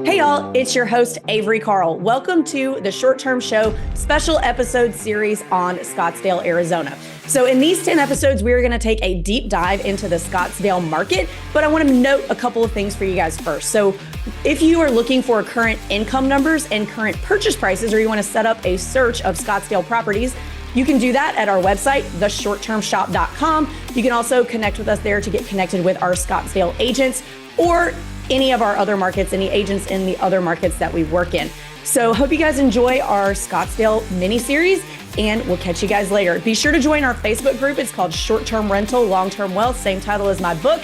Hey y'all, it's your host, Avery Carl. Welcome to the Short Term Show special episode series on Scottsdale, Arizona. So in these 10 episodes, we're going to take a deep dive into the Scottsdale market, but I want to note a couple of things for you guys first. So if you are looking for current income numbers and current purchase prices, or you want to set up a search of Scottsdale properties, you can do that at our website, theshorttermshop.com. You can also connect with us there to get connected with our Scottsdale agents or any of our other markets, any agents in the other markets that we work in. So hope you guys enjoy our Scottsdale mini-series, and we'll catch you guys later. Be sure to join our Facebook group. It's called Short Term Rental, Long Term Wealth, same title as my book,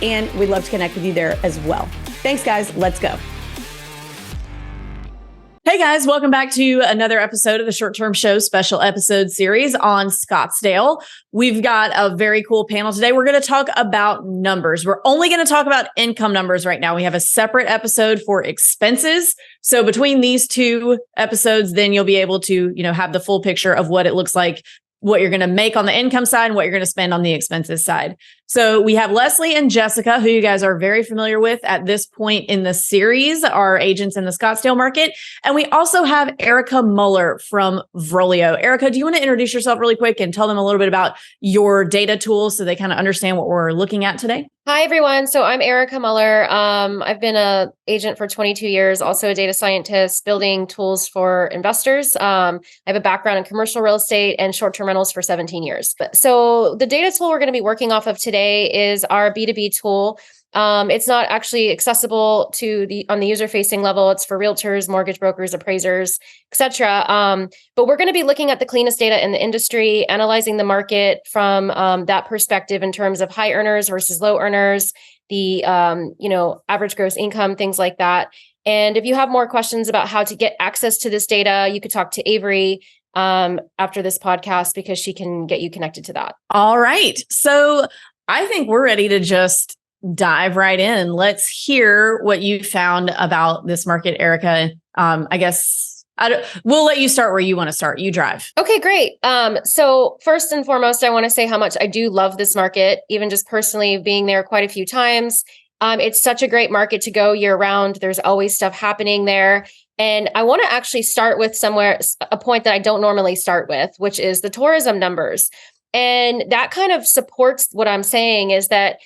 and we'd love to connect with you there as well. Thanks, guys. Let's go. Hey guys, welcome back to another episode of the Short Term Show special episode series on Scottsdale. We've got a very cool panel today. We're going to talk about numbers. We're only going to talk about income numbers right now. We have a separate episode for expenses. So between these two episodes, then you'll be able to, have the full picture of what it looks like, what you're going to make on the income side and what you're going to spend on the expenses side. So we have Leslie and Jessica, who you guys are very familiar with at this point in the series, our agents in the Scottsdale market. And we also have Erica Muller from Vrolio. Erica, do you want to introduce yourself really quick and tell them a little bit about your data tools so they kind of understand what we're looking at today? Hi, everyone. So I'm Erica Muller. I've been an agent for 22 years, also a data scientist, building tools for investors. I have a background in commercial real estate and short-term rentals for 17 years. So the data tool we're going to be working off of today is our B2B tool. It's not actually accessible on the user-facing level. It's for realtors, mortgage brokers, appraisers, etc. But we're going to be looking at the cleanest data in the industry, analyzing the market from that perspective in terms of high earners versus low earners, the average gross income, things like that. And if you have more questions about how to get access to this data, you could talk to Avery after this podcast because she can get you connected to that. All right. So I think we're ready to just dive right in. Let's hear what you found about this market, Erica. We'll let you start where you want to start. You drive. Okay, great. So first and foremost, I want to say how much I do love this market, even just personally being there quite a few times. It's such a great market to go year round. There's always stuff happening there. And I want to actually start with a point that I don't normally start with, which is the tourism numbers. And that kind of supports what I'm saying is that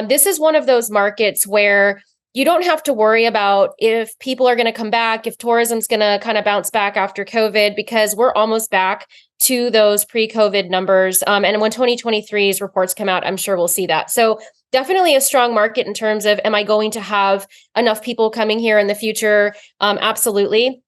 this is one of those markets where you don't have to worry about if people are going to come back, if tourism's going to kind of bounce back after COVID, because we're almost back to those pre-COVID numbers. And when 2023's reports come out, I'm sure we'll see that. So definitely a strong market in terms of, am I going to have enough people coming here in the future? Absolutely.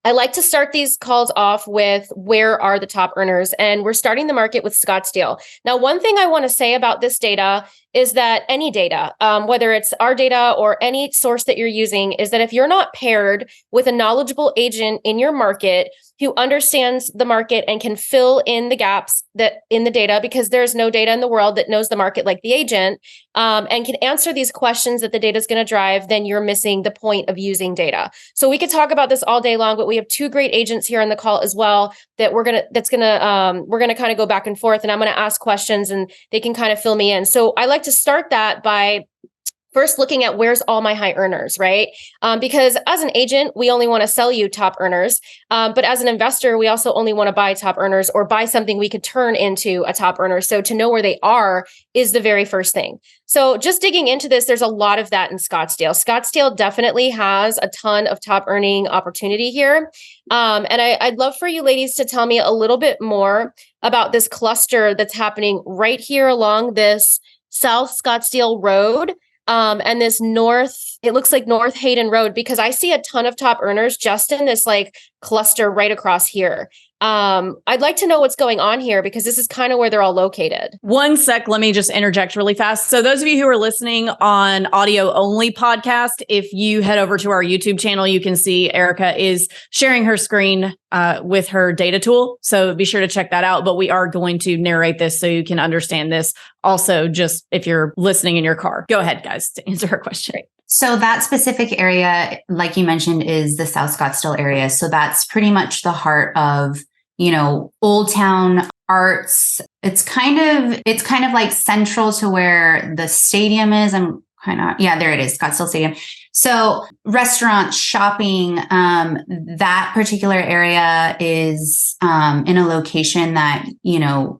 I like to start these calls off with where are the top earners, and we're starting the market with Scottsdale. Now, one thing I want to say about this data is that any data, whether it's our data or any source that you're using, is that if you're not paired with a knowledgeable agent in your market who understands the market and can fill in the gaps that in the data, because there's no data in the world that knows the market like the agent, and can answer these questions that the data is going to drive, then you're missing the point of using data. So we could talk about this all day long, but we have two great agents here on the call as well that we're gonna kind of go back and forth, and I'm going to ask questions and they can kind of fill me in. So I like to start that by first looking at where's all my high earners, right? Because as an agent, we only want to sell you top earners. But as an investor, we also only want to buy top earners or buy something we could turn into a top earner. So to know where they are is the very first thing. So just digging into this, there's a lot of that in Scottsdale. Scottsdale definitely has a ton of top earning opportunity here. And I'd love for you ladies to tell me a little bit more about this cluster that's happening right here along this South Scottsdale Road. And this it looks like North Hayden Road, because I see a ton of top earners just in this cluster right across here. I'd like to know what's going on here because this is kind of where they're all located. One sec, let me just interject really fast. So those of you who are listening on audio only podcast, if you head over to our YouTube channel, you can see Erica is sharing her screen with her data tool. So be sure to check that out. But we are going to narrate this so you can understand this also, just if you're listening in your car. Go ahead, guys, to answer her question. So that specific area, like you mentioned, is the South Scottsdale area. So that's pretty much the heart of, Old Town Arts. It's kind of like central to where the stadium is. There it is, Scottsdale Stadium. So restaurants, shopping, that particular area is in a location that,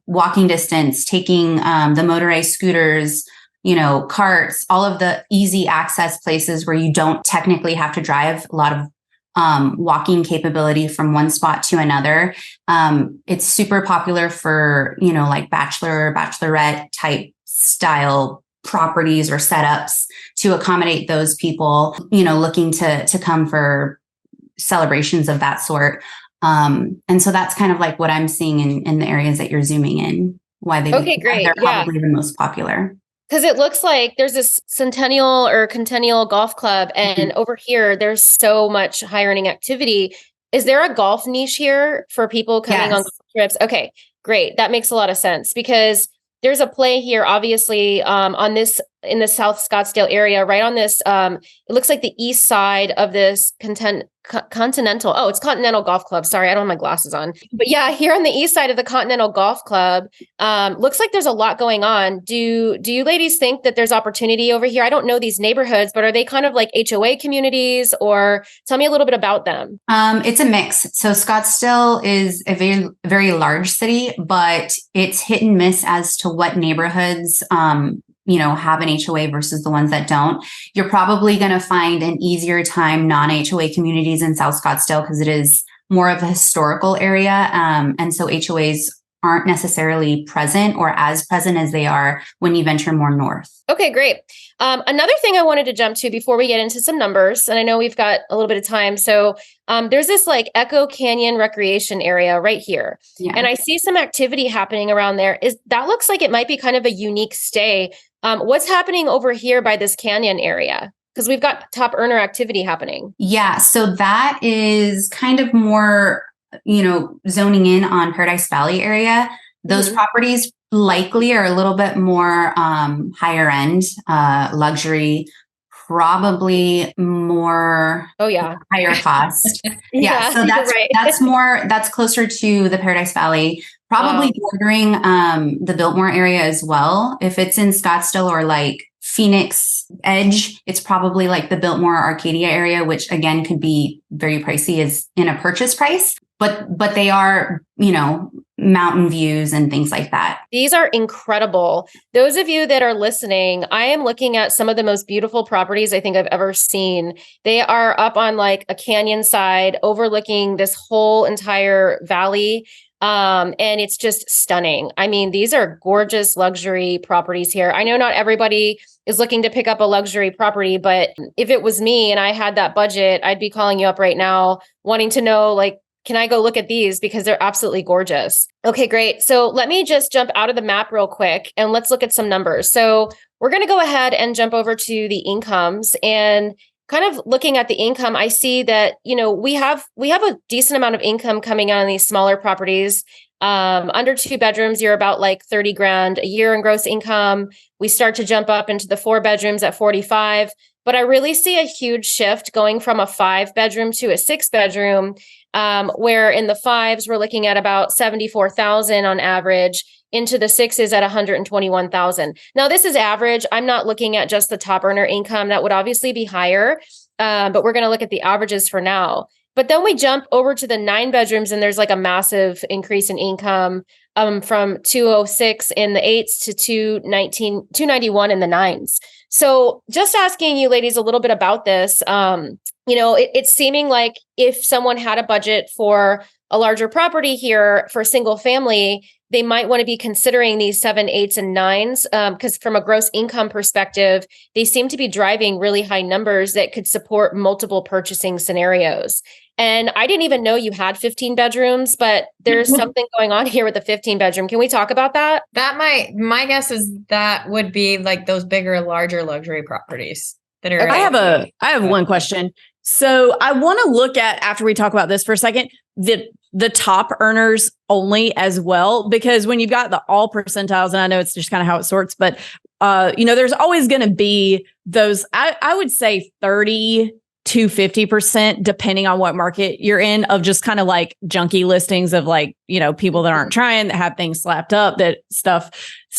walking distance, taking the motorized scooters, carts, all of the easy access places where you don't technically have to drive, a lot of walking capability from one spot to another. It's super popular for, like bachelor or bachelorette type style properties or setups to accommodate those people, looking to come for celebrations of that sort. And so that's kind of like what I'm seeing in the areas that you're zooming in, why they're probably the most popular. Because it looks like there's this Centennial or Centennial Golf Club, and over here, there's so much high earning activity. Is there a golf niche here for people coming on golf trips? Okay, great. That makes a lot of sense because there's a play here, obviously, in the South Scottsdale area, right on this. It looks like the east side of this Continental. Oh, it's Continental Golf Club. Sorry, I don't have my glasses on. But yeah, here on the east side of the Continental Golf Club, looks like there's a lot going on. Do you ladies think that there's opportunity over here? I don't know these neighborhoods, but are they kind of like HOA communities, or tell me a little bit about them? It's a mix. So Scottsdale is a very, very large city, but it's hit and miss as to what neighborhoods have an HOA versus the ones that don't. You're probably going to find an easier time non-HOA communities in South Scottsdale because it is more of a historical area. And so HOAs aren't necessarily present or as present as they are when you venture more north. Okay, great. Another thing I wanted to jump to before we get into some numbers, and I know we've got a little bit of time. So there's this like Echo Canyon recreation area right here. Yeah. And I see some activity happening around there. That looks like it might be kind of a unique stay. What's happening over here by this canyon area? Because we've got top earner activity happening. Yeah, so that is kind of more, zoning in on Paradise Valley area. Those properties likely are a little bit more higher end, luxury, probably more higher cost. Yeah, so that's closer to the Paradise Valley, probably bordering the Biltmore area as well. If it's in Scottsdale or like Phoenix Edge, it's probably like the Biltmore Arcadia area, which again could be very pricey as in a purchase price, but they are, mountain views and things like that. These are incredible. Those of you that are listening, I am looking at some of the most beautiful properties I think I've ever seen. They are up on like a canyon side overlooking this whole entire valley. And it's just stunning. I mean, these are gorgeous luxury properties here. I know not everybody is looking to pick up a luxury property, but if it was me and I had that budget, I'd be calling you up right now wanting to know, like, can I go look at these? Because they're absolutely gorgeous. Okay, great. So let me just jump out of the map real quick and let's look at some numbers. So we're going to go ahead and jump over to the incomes, and kind of looking at the income, I see that, we have a decent amount of income coming out on these smaller properties. Under 2 bedrooms, you're about like 30 grand a year in gross income. We start to jump up into the 4 bedrooms at 45. But I really see a huge shift going from a 5 bedroom to a 6 bedroom, where in the 5s, we're looking at about 74,000 on average, into the 6s at 121,000. Now, this is average. I'm not looking at just the top earner income. That would obviously be higher, but we're going to look at the averages for now. But then we jump over to the 9 bedrooms, and there's like a massive increase in income from 206 in the 8s to 291 in the 9s. So just asking you ladies a little bit about this, it's seeming like if someone had a budget for a larger property here for a single family, they might want to be considering these 7, 8s, and 9s, because from a gross income perspective, they seem to be driving really high numbers that could support multiple purchasing scenarios. And I didn't even know you had 15 bedrooms, but there's something going on here with the 15 bedroom. Can we talk about that? My guess is that would be like those bigger, larger luxury properties that are. I have one question. So I want to look at, after we talk about this for a second, the top earners only as well, because when you've got the all percentiles, and I know it's just kind of how it sorts, but there's always going to be those, I would say 30 250%, depending on what market you're in, of just kind of like junky listings of like, people that aren't trying, that have things slapped up, that stuff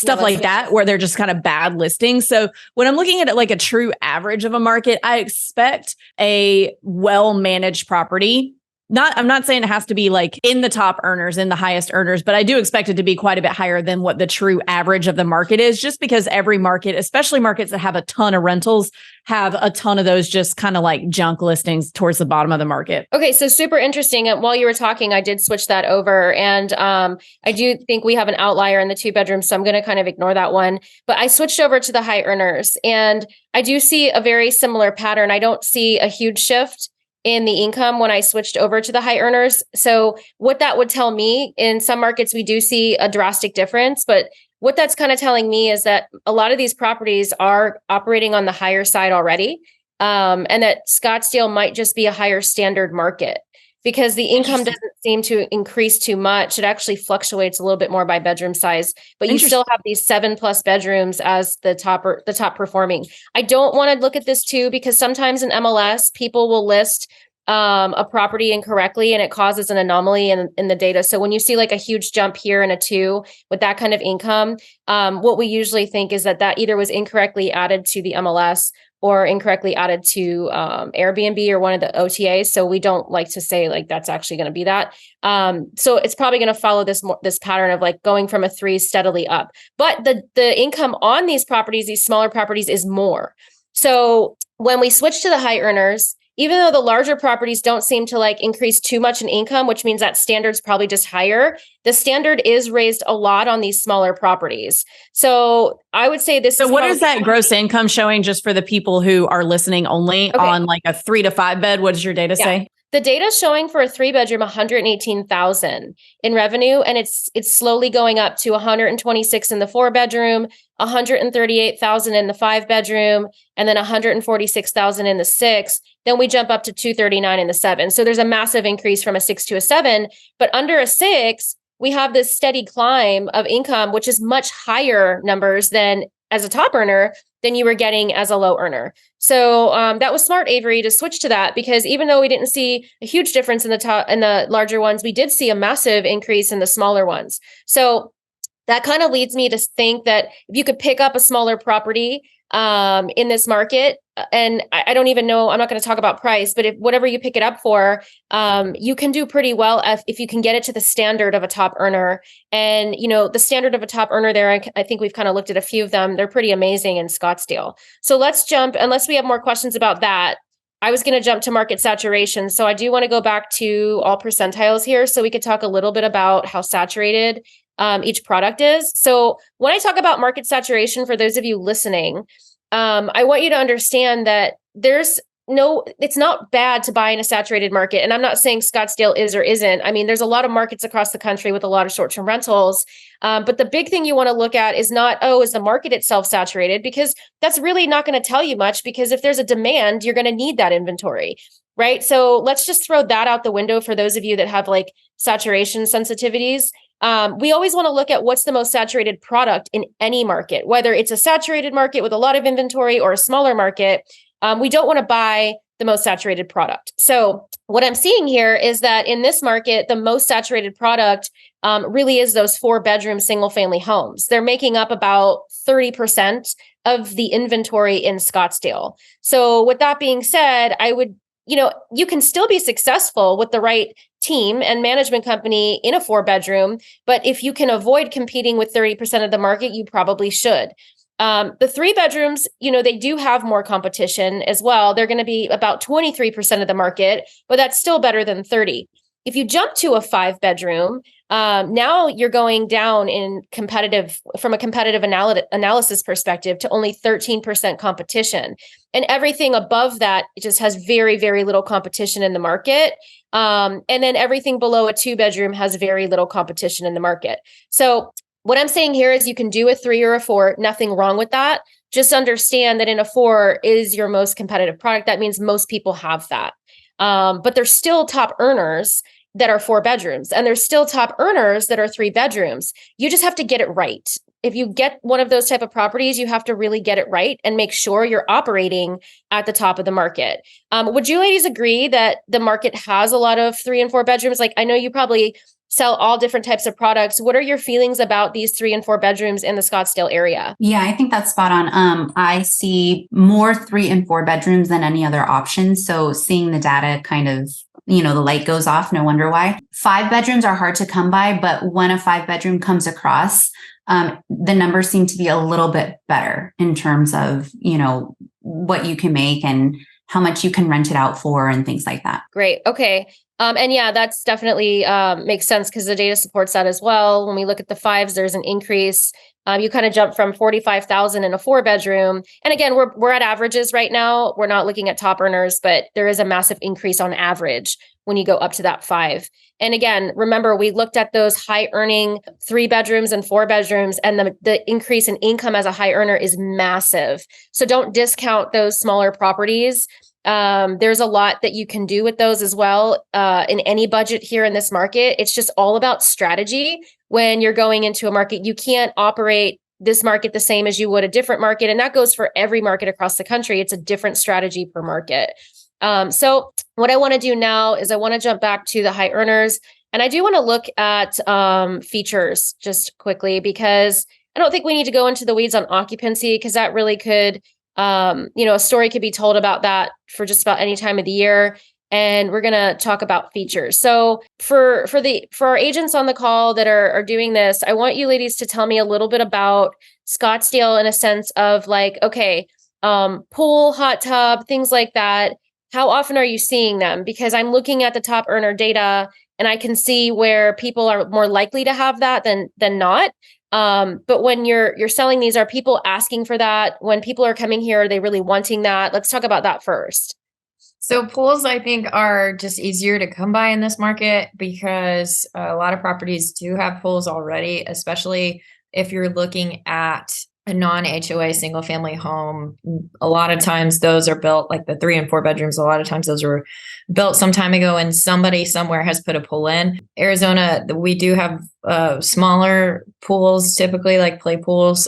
like that, where they're just kind of bad listings. So when I'm looking at it like a true average of a market, I expect a well-managed property. I'm not saying it has to be like in the top earners, in the highest earners, but I do expect it to be quite a bit higher than what the true average of the market is, just because every market, especially markets that have a ton of rentals, have a ton of those just kind of like junk listings towards the bottom of the market. Okay, so super interesting. And while you were talking, I did switch that over. And I do think we have an outlier in the 2 bedrooms, so I'm going to kind of ignore that one. But I switched over to the high earners, and I do see a very similar pattern. I don't see a huge shift in the income when I switched over to the high earners. So what that would tell me, in some markets, we do see a drastic difference, but what that's kind of telling me is that a lot of these properties are operating on the higher side already. And that Scottsdale might just be a higher standard market because the income doesn't seem to increase too much. It actually fluctuates a little bit more by bedroom size, but you still have these 7+ bedrooms as the top performing. I don't want to look at this too, because sometimes in MLS, people will list a property incorrectly and it causes an anomaly in the data. So when you see like a huge jump here in a 2 with that kind of income, what we usually think is that either was incorrectly added to the MLS or incorrectly added to Airbnb or one of the OTAs. So we don't like to say like that's actually going to be that. So it's probably going to follow this pattern of like going from a 3 steadily up. But the income on these properties, these smaller properties, is more. So when we switch to the high earners, even though the larger properties don't seem to like increase too much in income, which means that standard's probably just higher, the standard is raised a lot on these smaller properties. So I would say this. So what is that gross income showing, just for the people who are listening only, on like a 3 to 5 bed? What does your data say? The data is showing for a 3 bedroom, 118,000 in revenue. And it's slowly going up to 126 in the 4 bedroom, 138,000 in the 5 bedroom, and then 146,000 in the 6. Then we jump up to 239 in the 7. So there's a massive increase from a 6 to a 7, but under a 6, we have this steady climb of income, which is much higher numbers than as a top earner than you were getting as a low earner. So that was smart, Avery, to switch to that, because even though we didn't see a huge difference in the larger ones, we did see a massive increase in the smaller ones. So that kind of leads me to think that if you could pick up a smaller property in this market, and I don't even know, I'm not going to talk about price, but if whatever you pick it up for, you can do pretty well if you can get it to the standard of a top earner. And, the standard of a top earner there, I think we've kind of looked at a few of them. They're pretty amazing in Scottsdale. So let's jump, unless we have more questions about that. I was going to jump to market saturation. So I do want to go back to all percentiles here so we could talk a little bit about how saturated each product is. So when I talk about market saturation, for those of you listening, I want you to understand that it's not bad to buy in a saturated market. And I'm not saying Scottsdale is or isn't. I mean, there's a lot of markets across the country with a lot of short-term rentals. But the big thing you want to look at is not, is the market itself saturated? Because that's really not going to tell you much, because if there's a demand, you're going to need that inventory, right? So let's just throw that out the window for those of you that have like saturation sensitivities. We always want to look at what's the most saturated product in any market, whether it's a saturated market with a lot of inventory or a smaller market. We don't want to buy the most saturated product. So what I'm seeing here is that in this market, the most saturated product really is those 4-bedroom single family homes. They're making up about 30% of the inventory in Scottsdale. So with that being said, I would, you can still be successful with the right team and management company in a 4-bedroom, but if you can avoid competing with 30% of the market, you probably should. The 3 bedrooms, they do have more competition as well. They're going to be about 23% of the market, but that's still better than 30. If you jump to a 5-bedroom, now you're going down from a competitive analysis perspective to only 13% competition. And everything above that, it just has very, very little competition in the market. And then everything below a 2-bedroom has very little competition in the market. So what I'm saying here is you can do a 3 or a 4, nothing wrong with that. Just understand that in a 4 is your most competitive product. That means most people have that. But there's still top earners that are 4 bedrooms, and there's still top earners that are 3 bedrooms. You just have to get it right. if you get one of those type of properties, you have to really get it right and make sure you're operating at the top of the market. Would you ladies agree that the market has a lot of 3 and 4 bedrooms? Like, I know you probably sell all different types of products. What are your feelings about these 3 and 4 bedrooms in the Scottsdale area? Yeah, I think that's spot on. I see more 3 and 4 bedrooms than any other option. So seeing the data kind of, the light goes off, no wonder why. 5 bedrooms are hard to come by, but when a 5 bedroom comes across, the numbers seem to be a little bit better in terms of, what you can make and how much you can rent it out for and things like that. Great. Okay. And yeah, that's definitely makes sense because the data supports that as well. When we look at the 5s, there's an increase. You kind of jump from 45,000 in a 4 bedroom. And again, we're at averages right now. We're not looking at top earners, but there is a massive increase on average when you go up to that 5. And again, remember, we looked at those high earning 3 bedrooms and 4 bedrooms, and the increase in income as a high earner is massive. So don't discount those smaller properties. There's a lot that you can do with those as well. In any budget here in this market, it's just all about strategy. When you're going into a market, you can't operate this market the same as you would a different market. And that goes for every market across the country. It's a different strategy per market. So what I want to do now is I want to jump back to the high earners. And I do want to look at features just quickly, because I don't think we need to go into the weeds on occupancy, because that really could, a story could be told about that for just about any time of the year. And we're going to talk about features. So for our agents on the call that are doing this, I want you ladies to tell me a little bit about Scottsdale in a sense of like, okay, pool, hot tub, things like that. How often are you seeing them? Because I'm looking at the top earner data and I can see where people are more likely to have that than not. But when you're selling these, are people asking for that? When people are coming here, are they really wanting that? Let's talk about that first. So pools, I think, are just easier to come by in this market because a lot of properties do have pools already, especially if you're looking at a non-HOA single family home. A lot of times those are built, like the 3 and 4 bedrooms. A lot of times those were built some time ago and somebody somewhere has put a pool in. Arizona, we do have smaller pools, typically like play pools.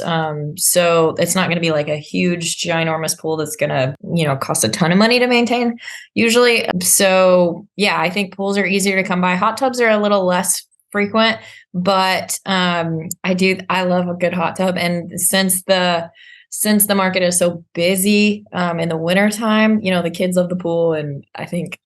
So it's not going to be like a huge, ginormous pool that's going to, cost a ton of money to maintain usually. So yeah, I think pools are easier to come by. Hot tubs are a little less frequent, but I love a good hot tub. And since the market is so busy in the wintertime, the kids love the pool, and I think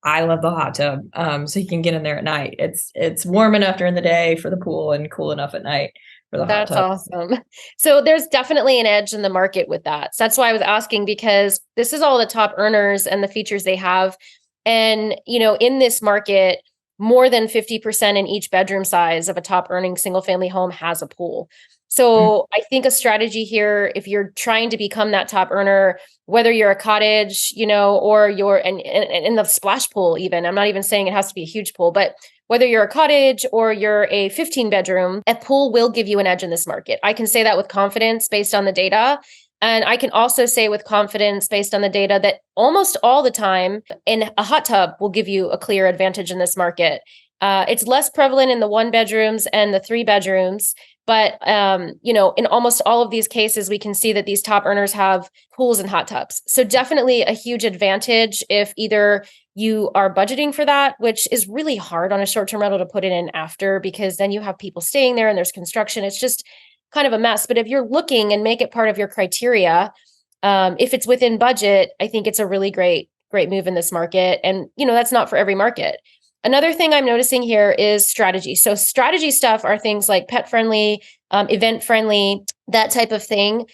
I love the hot tub. So you can get in there at night. It's warm enough during the day for the pool and cool enough at night for the hot tub. That's awesome. So there's definitely an edge in the market with that. So that's why I was asking, because this is all the top earners and the features they have. And, in this market, more than 50% in each bedroom size of a top earning single family home has a pool. So I think a strategy here, if you're trying to become that top earner, whether you're a cottage, or you're in the splash pool, even, I'm not even saying it has to be a huge pool, but whether you're a cottage or you're a 15 bedroom, a pool will give you an edge in this market. I can say that with confidence based on the data. And I can also say with confidence based on the data that almost all the time in a hot tub will give you a clear advantage in this market. It's less prevalent in the 1 bedrooms and the 3 bedrooms. But, in almost all of these cases, we can see that these top earners have pools and hot tubs. So definitely a huge advantage if either you are budgeting for that, which is really hard on a short-term rental to put it in after, because then you have people staying there and there's construction. It's just kind of a mess. But if you're looking and make it part of your criteria, if it's within budget, I think it's a really great move in this market. And, that's not for every market. Another thing I'm noticing here is strategy. So strategy stuff are things like pet friendly, event friendly, that type of thing.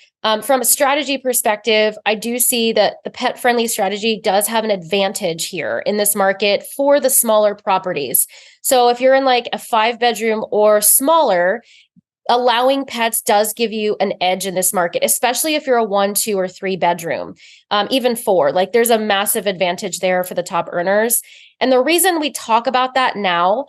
From a strategy perspective, I do see that the pet friendly strategy does have an advantage here in this market for the smaller properties. So if you're in like a 5 bedroom or smaller, allowing pets does give you an edge in this market, especially if you're a 1, 2, or 3 bedroom, even 4. Like there's a massive advantage there for the top earners. And the reason we talk about that now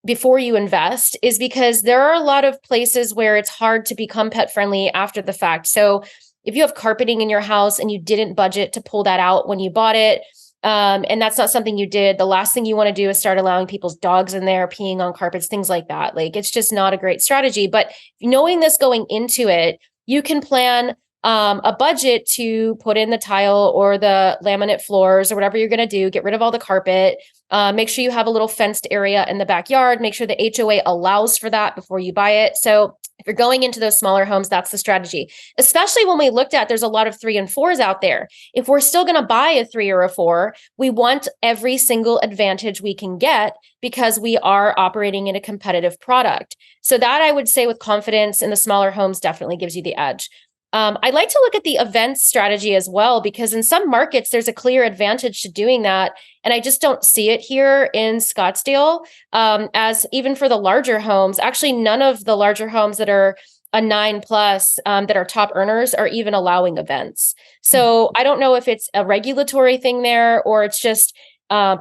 before you invest is because there are a lot of places where it's hard to become pet friendly after the fact. So if you have carpeting in your house and you didn't budget to pull that out when you bought it, and that's not something you did, the last thing you want to do is start allowing people's dogs in there, peeing on carpets, things like that. Like, it's just not a great strategy. But knowing this going into it, you can plan a budget to put in the tile or the laminate floors or whatever you're going to do, get rid of all the carpet, make sure you have a little fenced area in the backyard, make sure the HOA allows for that before you buy it. So if you're going into those smaller homes, that's the strategy, especially when we looked at, there's a lot of 3 and 4s out there. If we're still going to buy a 3 or a 4, we want every single advantage we can get because we are operating in a competitive product. So that, I would say with confidence in the smaller homes, definitely gives you the edge. I like to look at the events strategy as well, because in some markets, there's a clear advantage to doing that. And I just don't see it here in Scottsdale. As even for the larger homes, actually, none of the larger homes that are a 9+ that are top earners are even allowing events. So I don't know if it's a regulatory thing there, or it's just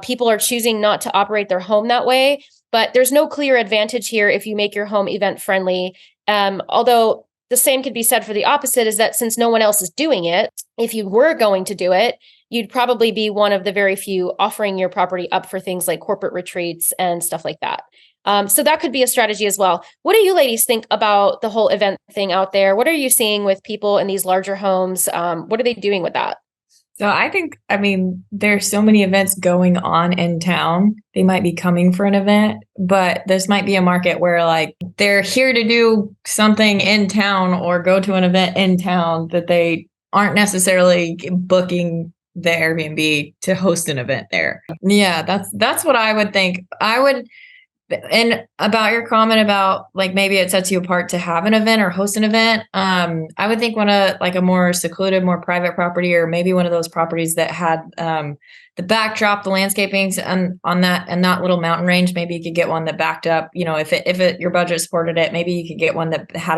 people are choosing not to operate their home that way. But there's no clear advantage here if you make your home event friendly. Although the same could be said for the opposite, is that since no one else is doing it, if you were going to do it, you'd probably be one of the very few offering your property up for things like corporate retreats and stuff like that. So that could be a strategy as well. What do you ladies think about the whole event thing out there? What are you seeing with people in these larger homes? What are they doing with that? So I mean, there's so many events going on in town. They might be coming for an event, but this might be a market where like they're here to do something in town or go to an event in town that they aren't necessarily booking the Airbnb to host an event there. Yeah, that's what I would think. And about your comment about like maybe it sets you apart to have an event or host an event, I would think a more secluded, more private property, or maybe one of those properties that had the backdrop, the landscapings on that and that little mountain range. Maybe you could get one that backed up. You know, if your budget supported it, maybe you could get one that had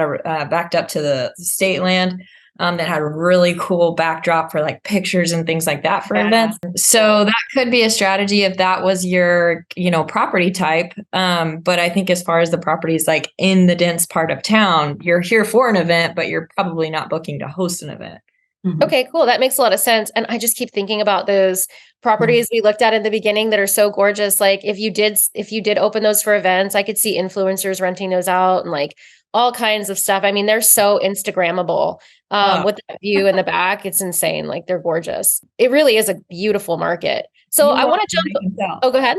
backed up to the state land. That had a really cool backdrop for like pictures and things like that for events. So that could be a strategy if that was your, property type. But I think as far as the properties like in the dense part of town, you're here for an event, but you're probably not booking to host an event. Mm-hmm. Okay, cool. That makes a lot of sense. And I just keep thinking about those properties we looked at in the beginning that are so gorgeous. Like if you did open those for events, I could see influencers renting those out and like all kinds of stuff. I mean, they're so Instagrammable with the view in the back. It's insane. Like they're gorgeous. It really is a beautiful market. So I want to jump. Oh, go ahead.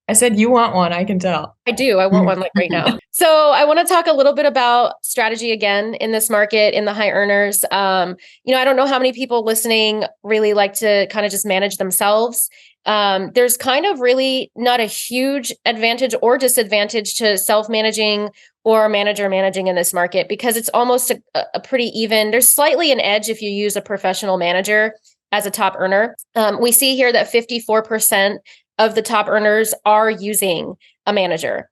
I said, you want one. I can tell. I do. I want one like right now. So I want to talk a little bit about strategy again in this market, in the high earners. I don't know how many people listening really like to kind of just manage themselves. There's kind of really not a huge advantage or disadvantage to self-managing or manager managing in this market, because it's almost a pretty even. There's slightly an edge if you use a professional manager as a top earner. We see here that 54% of the top earners are using a manager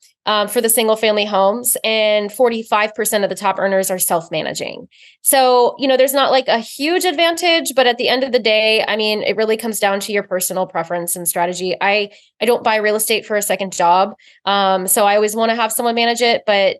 for the single family homes, and 45% of the top earners are self-managing. So, there's not like a huge advantage, but at the end of the day, I mean, it really comes down to your personal preference and strategy. I don't buy real estate for a second job. So I always want to have someone manage it, but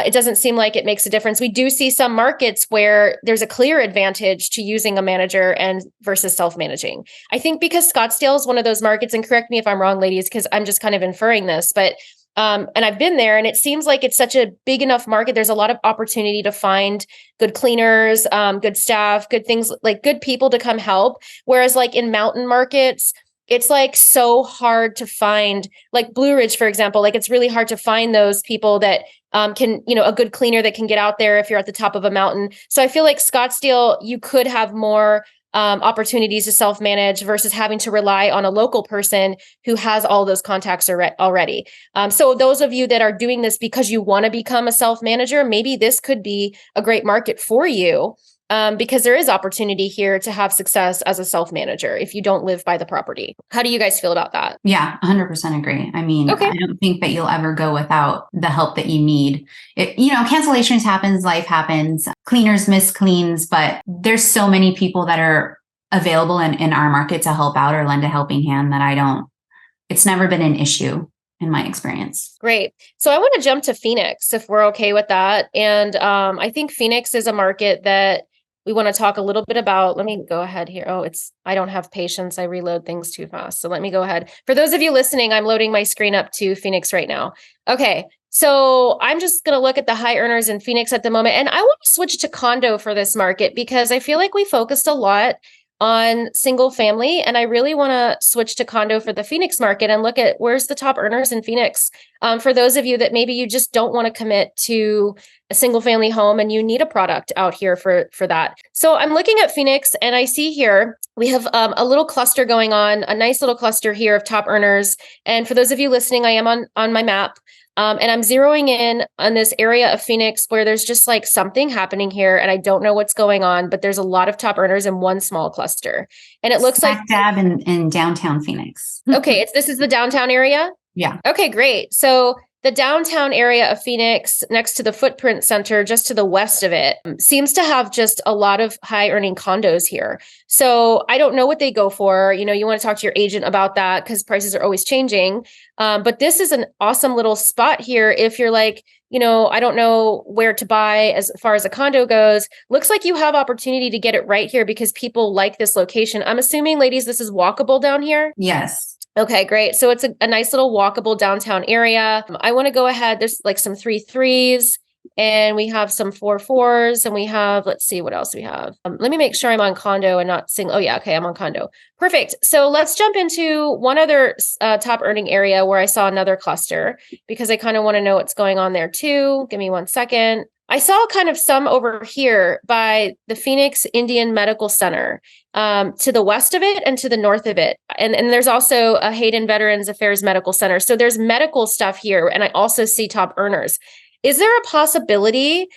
it doesn't seem like it makes a difference. We do see some markets where there's a clear advantage to using a manager and versus self-managing. I think because Scottsdale is one of those markets, and correct me if I'm wrong, ladies, because I'm just kind of inferring this, but and I've been there and it seems like it's such a big enough market. There's a lot of opportunity to find good cleaners, good staff, good things, like good people to come help. Whereas like in mountain markets, it's like so hard to find, like Blue Ridge, for example, like it's really hard to find those people that can, a good cleaner that can get out there if you're at the top of a mountain. So I feel like Scottsdale, you could have more opportunities to self-manage versus having to rely on a local person who has all those contacts already. So those of you that are doing this because you want to become a self-manager, maybe this could be a great market for you. Because there is opportunity here to have success as a self-manager if you don't live by the property. How do you guys feel about that? Yeah, 100% agree. I mean, okay. I don't think that you'll ever go without the help that you need. Cancellations happens, life happens, cleaners miss cleans, but there's so many people that are available in our market to help out or lend a helping hand that it's never been an issue in my experience. Great. So I want to jump to Phoenix if we're okay with that. And I think Phoenix is a market that we want to talk a little bit about, let me go ahead here. Oh, I don't have patience. I reload things too fast. So let me go ahead. For those of you listening, I'm loading my screen up to Phoenix right now. Okay. So I'm just going to look at the high earners in Phoenix at the moment. And I want to switch to condo for this market because I feel like we focused a lot on single family. And I really want to switch to condo for the Phoenix market and look at where's the top earners in Phoenix. For those of you that maybe you just don't want to commit to a single family home and you need a product out here for that. So I'm looking at Phoenix and I see here we have a little cluster going on, a nice little cluster here of top earners. And for those of you listening, I am on my map. And I'm zeroing in on this area of Phoenix where there's just like something happening here and I don't know what's going on, but there's a lot of top earners in one small cluster. And it looks Smack like dab in downtown Phoenix. Okay, this is the downtown area? Yeah. Okay, great. So the downtown area of Phoenix, next to the Footprint Center, just to the west of it, seems to have just a lot of high earning condos here. So I don't know what they go for. You want to talk to your agent about that because prices are always changing. But this is an awesome little spot here. If you're like, I don't know where to buy as far as a condo goes. Looks like you have opportunity to get it right here because people like this location. I'm assuming, ladies, this is walkable down here? Yes. Okay, great. So it's a nice little walkable downtown area. I want to go ahead. There's like some 3-3s and we have some 4-4s and we have, let's see what else we have. Let me make sure I'm on condo and not single. Oh yeah. Okay. I'm on condo. Perfect. So let's jump into one other top earning area where I saw another cluster because I kind of want to know what's going on there too. Give me 1 second. I saw kind of some over here by the Phoenix Indian Medical Center, to the west of it and to the north of it. And there's also a Hayden Veterans Affairs Medical Center. So there's medical stuff here. And I also see top earners. Is there a possibility,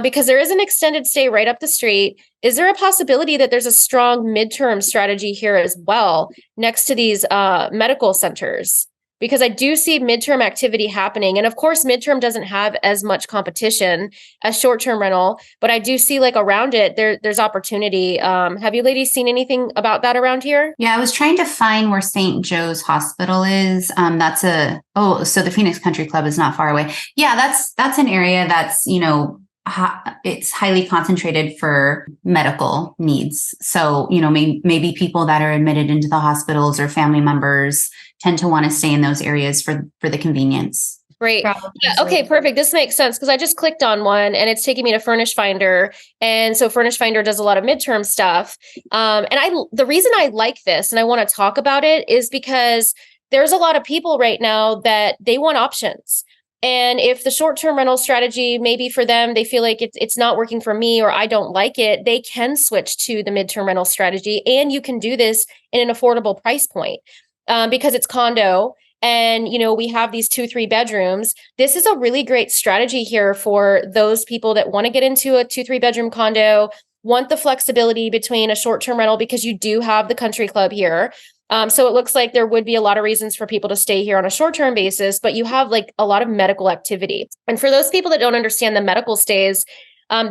because there is an extended stay right up the street, is there a possibility that there's a strong midterm strategy here as well next to these medical centers? Because I do see midterm activity happening. And of course, midterm doesn't have as much competition as short-term rental, but I do see like around it, there's opportunity. Have you ladies seen anything about that around here? Yeah, I was trying to find where St. Joe's Hospital is. So the Phoenix Country Club is not far away. Yeah, that's an area that's, it's highly concentrated for medical needs. So, maybe people that are admitted into the hospitals or family members tend to want to stay in those areas for the convenience. Great. Yeah, okay, perfect. This makes sense because I just clicked on one and it's taking me to Furnish Finder. And so Furnish Finder does a lot of midterm stuff. The reason I like this and I want to talk about it is because there's a lot of people right now that they want options. And if the short-term rental strategy, maybe for them, they feel like it's not working for me or I don't like it, they can switch to the midterm rental strategy. And you can do this in an affordable price point because it's condo. And, we have these 2-3 bedrooms. This is a really great strategy here for those people that want to get into a 2-3 bedroom condo, want the flexibility between a short-term rental because you do have the country club here. So it looks like there would be a lot of reasons for people to stay here on a short-term basis, but you have like a lot of medical activity. And for those people that don't understand the medical stays,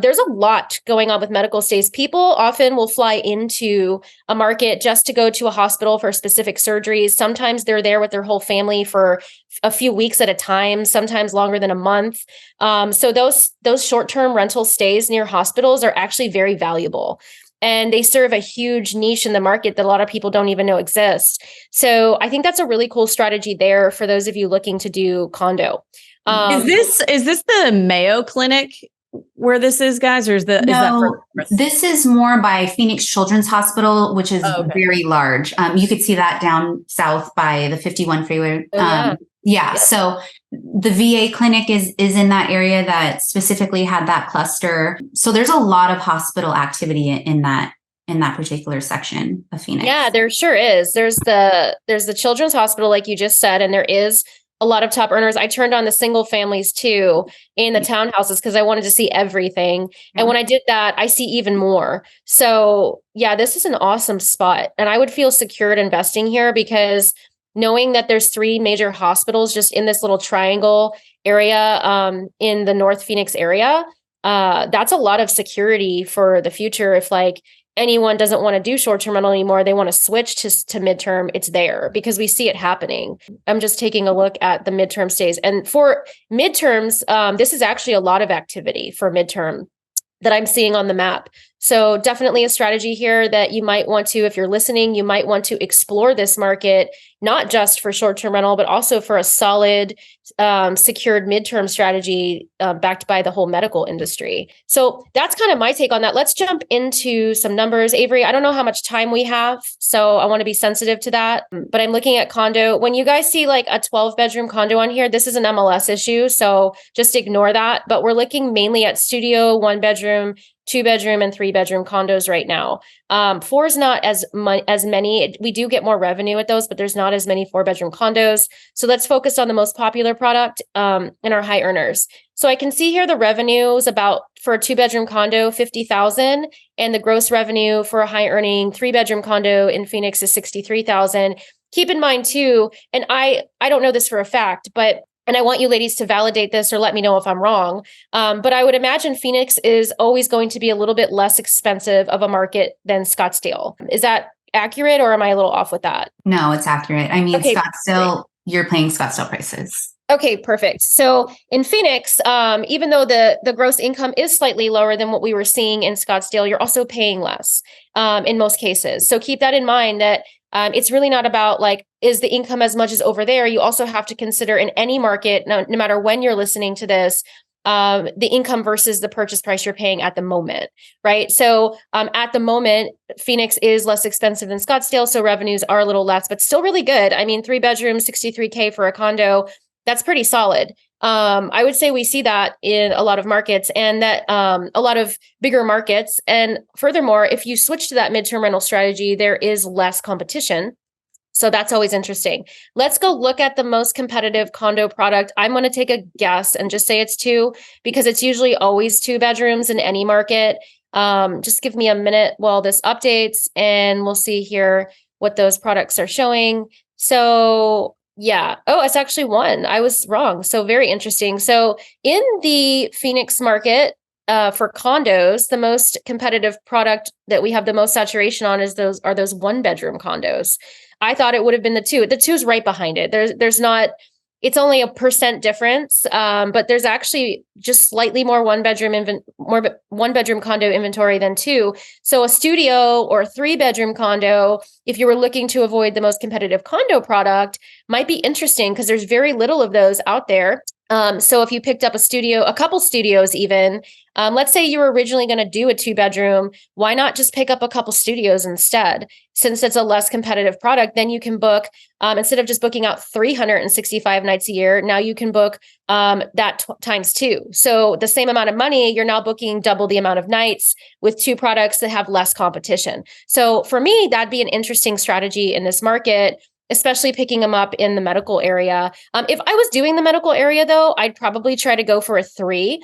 there's a lot going on with medical stays. People often will fly into a market just to go to a hospital for specific surgeries. Sometimes they're there with their whole family for a few weeks at a time, sometimes longer than a month. So those short-term rental stays near hospitals are actually very valuable. And they serve a huge niche in the market that a lot of people don't even know exists. So I think that's a really cool strategy there for those of you looking to do condo. Is this the Mayo Clinic where this is, guys, or is that this is more by Phoenix Children's Hospital, which is very large. You could see that down south by the 51 freeway. Yeah. So the VA clinic is in that area that specifically had that cluster. So there's a lot of hospital activity in that particular section of Phoenix. Yeah, there sure is. There's the Children's Hospital, like you just said, and there is a lot of top earners. I turned on the single families too in the townhouses because I wanted to see everything. Mm-hmm. And when I did that, I see even more. So yeah, this is an awesome spot. And I would feel secured investing here because knowing that there's 3 major hospitals just in this little triangle area in the North Phoenix area, that's a lot of security for the future. If like anyone doesn't want to do short-term rental anymore, they want to switch to midterm, it's there because we see it happening. I'm just taking a look at the midterm stays. And for midterms, this is actually a lot of activity for midterm that I'm seeing on the map. So definitely a strategy here that you might want to, if you're listening, you might want to explore this market, not just for short-term rental, but also for a solid, secured midterm strategy backed by the whole medical industry. So that's kind of my take on that. Let's jump into some numbers. Avery, I don't know how much time we have, so I want to be sensitive to that. But I'm looking at condo. When you guys see like a 12-bedroom condo on here, this is an MLS issue, so just ignore that. But we're looking mainly at studio, 1-bedroom, 2-bedroom, and 3-bedroom condos right now. 4 is not as many. We do get more revenue at those, but there's not as many 4-bedroom condos. So let's focus on the most popular product and our high earners. So I can see here the revenue is about, for a 2-bedroom condo, $50,000, and the gross revenue for a high earning 3-bedroom condo in Phoenix is $63,000. Keep in mind too, and I don't know this for a fact, but and I want you ladies to validate this or let me know if I'm wrong. But I would imagine Phoenix is always going to be a little bit less expensive of a market than Scottsdale. Is that accurate, or am I a little off with that? No, it's accurate. I mean, Okay, Scottsdale, you're paying Scottsdale prices. Okay, perfect. So in Phoenix, even though the gross income is slightly lower than what we were seeing in Scottsdale, you're also paying less in most cases. So keep that in mind, that it's really not about like, is the income as much as over there? You also have to consider in any market, no matter when you're listening to this, the income versus the purchase price you're paying at the moment, right? So at the moment, Phoenix is less expensive than Scottsdale, so revenues are a little less, but still really good. I mean, 3 bedrooms, $63K for a condo, that's pretty solid. I would say we see that in a lot of markets, and that a lot of bigger markets. And furthermore, if you switch to that midterm rental strategy, there is less competition. So that's always interesting. Let's go look at the most competitive condo product. I'm going to take a guess and just say it's 2, because it's usually always 2 bedrooms in any market. Just give me a minute while this updates, and we'll see here what those products are showing. So yeah. Oh, it's actually 1. I was wrong. So very interesting. So in the Phoenix market, for condos, the most competitive product that we have the most saturation on is those 1-bedroom condos. I thought it would have been the 2. The 2 is right behind it. There's not, it's only a % difference, but there's actually just slightly more 1-bedroom condo inventory than 2. So a studio or 3-bedroom condo, if you were looking to avoid the most competitive condo product, might be interesting, because there's very little of those out there. So if you picked up a studio, a couple studios even, let's say you were originally going to do a 2-bedroom, why not just pick up a couple studios instead? Since it's a less competitive product, then you can book, instead of just booking out 365 nights a year, now you can book that times 2. So the same amount of money, you're now booking double the amount of nights with 2 products that have less competition. So for me, that'd be an interesting strategy in this market, especially picking them up in the medical area. If I was doing the medical area, though, I'd probably try to go for a 3,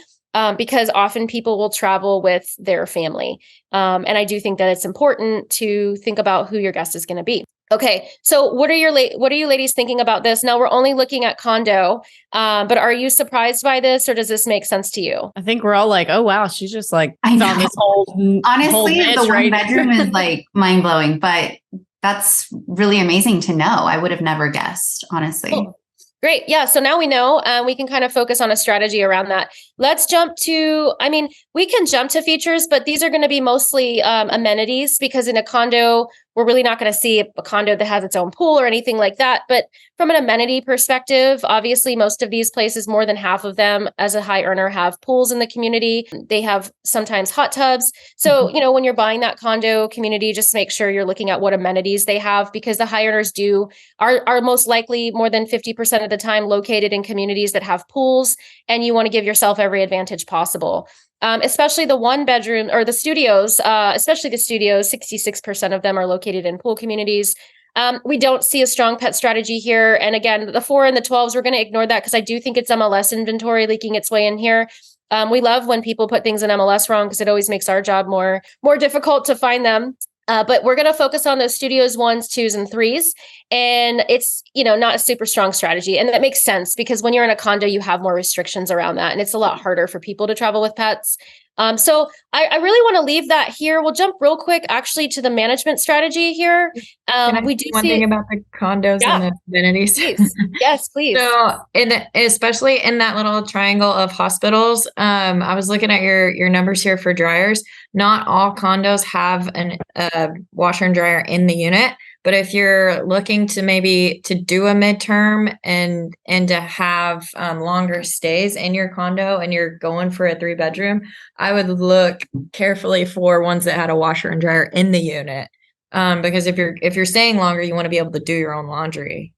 because often people will travel with their family. And I do think that it's important to think about who your guest is going to be. Okay, so what are you ladies thinking about this? Now we're only looking at condo, but are you surprised by this, or does this make sense to you? I think we're all like, oh wow, she's just like I found know. this whole Honestly, whole the 1-bedroom is like mind blowing, but that's really amazing to know. I would have never guessed, honestly. Cool. Great. Yeah. So now we know, we can kind of focus on a strategy around that. Let's jump to, I mean, we can jump to features, but these are going to be mostly amenities, because in a condo, we're really not going to see a condo that has its own pool or anything like that. But from an amenity perspective, obviously, most of these places, more than half of them as a high earner, have pools in the community. They have sometimes hot tubs. So, when you're buying that condo community, just make sure you're looking at what amenities they have, because the high earners are most likely more than 50% of the time located in communities that have pools, and you want to give yourself every advantage possible. Especially the 1-bedroom or the studios, especially the studios, 66% of them are located in pool communities. We don't see a strong pet strategy here. And again, the 4 and the 12s, we're going to ignore that, because I do think it's MLS inventory leaking its way in here. We love when people put things in MLS wrong, because it always makes our job more difficult to find them. But we're going to focus on those studios 1s, 2s, and 3s. And it's, not a super strong strategy. And that makes sense, because when you're in a condo, you have more restrictions around that. And it's a lot harder for people to travel with pets. So I really want to leave that here. We'll jump real quick actually to the management strategy here. We do one see thing about the condos and the amenities. Please. Yes, please. So, especially in that little triangle of hospitals, I was looking at your numbers here for dryers. Not all condos have a washer and dryer in the unit, but if you're looking to maybe to do a midterm and to have longer stays in your condo and you're going for a 3-bedroom, I would look carefully for ones that had a washer and dryer in the unit. Because if you're staying longer, you want to be able to do your own laundry,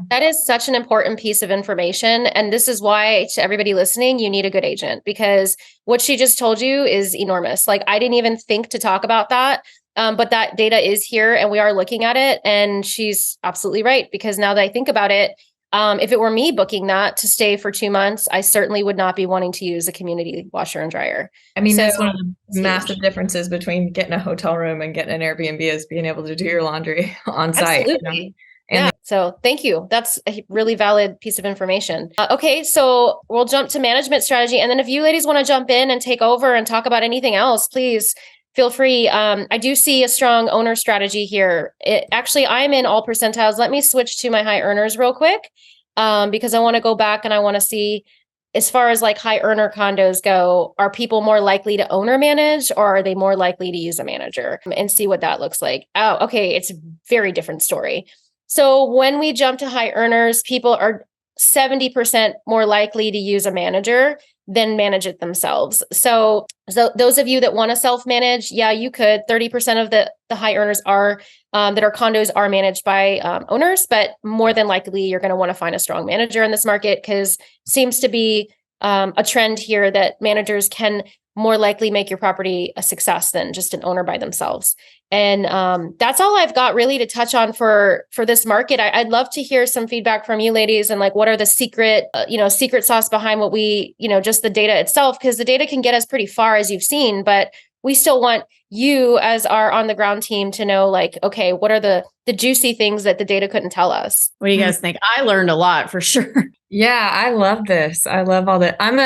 That is such an important piece of information. And this is why, to everybody listening, you need a good agent, because what she just told you is enormous. Like, I didn't even think to talk about that. But that data is here and we are looking at it. And she's absolutely right, because now that I think about it, if it were me booking that to stay for 2 months, I certainly would not be wanting to use a community washer and dryer. I mean, that's one of the massive differences between getting a hotel room and getting an Airbnb is being able to do your laundry on site. Absolutely. And so thank you. That's a really valid piece of information. Okay, so we'll jump to management strategy. And then if you ladies want to jump in and take over and talk about anything else, please feel free. I do see a strong owner strategy here. Actually, I'm in all percentiles. Let me switch to my high earners real quick, because I want to go back and I want to see, as far as like high earner condos go, are people more likely to owner manage, or are they more likely to use a manager, and see what that looks like. Oh, okay. It's a very different story. So when we jump to high earners, people are 70% more likely to use a manager than manage it themselves. So those of you that want to self-manage, yeah, you could. 30% of the high earners are that are condos are managed by owners, but more than likely you're going to want to find a strong manager in this market, because it seems to be a trend here that managers can more likely make your property a success than just an owner by themselves. And that's all I've got really to touch on for this market. I'd love to hear some feedback from you ladies, and like, what are the secret sauce behind what we, just the data itself, because the data can get us pretty far, as you've seen, but we still want you as our on the ground team to know, like, okay, what are the juicy things that the data couldn't tell us? What do you guys think? I learned a lot for sure. Yeah, I love this. I love all that. I'm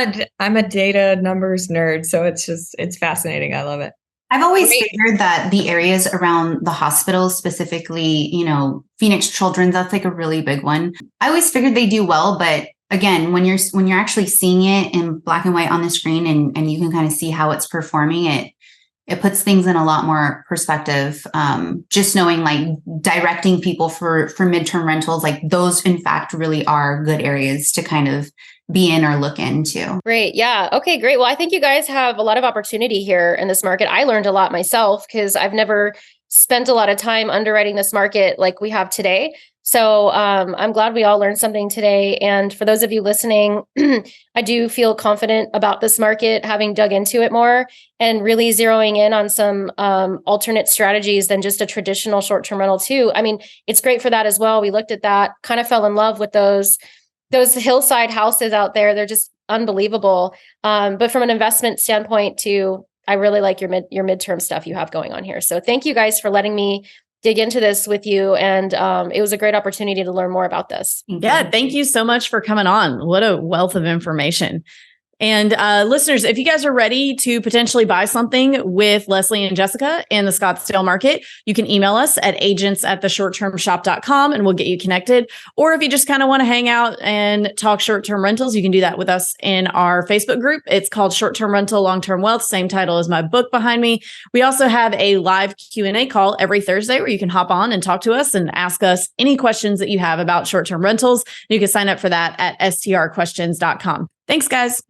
a data numbers nerd, so it's fascinating. I love it. I've always figured that the areas around the hospitals, specifically, Phoenix Children's, that's like a really big one. I always figured they do well, but again, when you're actually seeing it in black and white on the screen and you can kind of see how it's performing, it puts things in a lot more perspective. Just knowing, like, directing people for midterm rentals, like those in fact really are good areas to kind of be in or look into. Great. Yeah. Okay, great. Well, I think you guys have a lot of opportunity here in this market. I learned a lot myself because I've never spent a lot of time underwriting this market like we have today. So I'm glad we all learned something today. And for those of you listening, I do feel confident about this market, having dug into it more and really zeroing in on some alternate strategies than just a traditional short-term rental too. I mean, it's great for that as well. We looked at that, kind of fell in love with those hillside houses out there. They're just unbelievable. But from an investment standpoint too, I really like your midterm stuff you have going on here. So thank you guys for letting me dig into this with you. And it was a great opportunity to learn more about this. Yeah, thank you so much for coming on. What a wealth of information. And listeners, if you guys are ready to potentially buy something with Leslie and Jessica in the Scottsdale market, you can email us at agents@theshorttermshop.com and we'll get you connected. Or if you just kind of want to hang out and talk short-term rentals, you can do that with us in our Facebook group. It's called Short-Term Rental, Long-Term Wealth, same title as my book behind me. We also have a live Q&A call every Thursday where you can hop on and talk to us and ask us any questions that you have about short-term rentals. You can sign up for that at strquestions.com. Thanks, guys.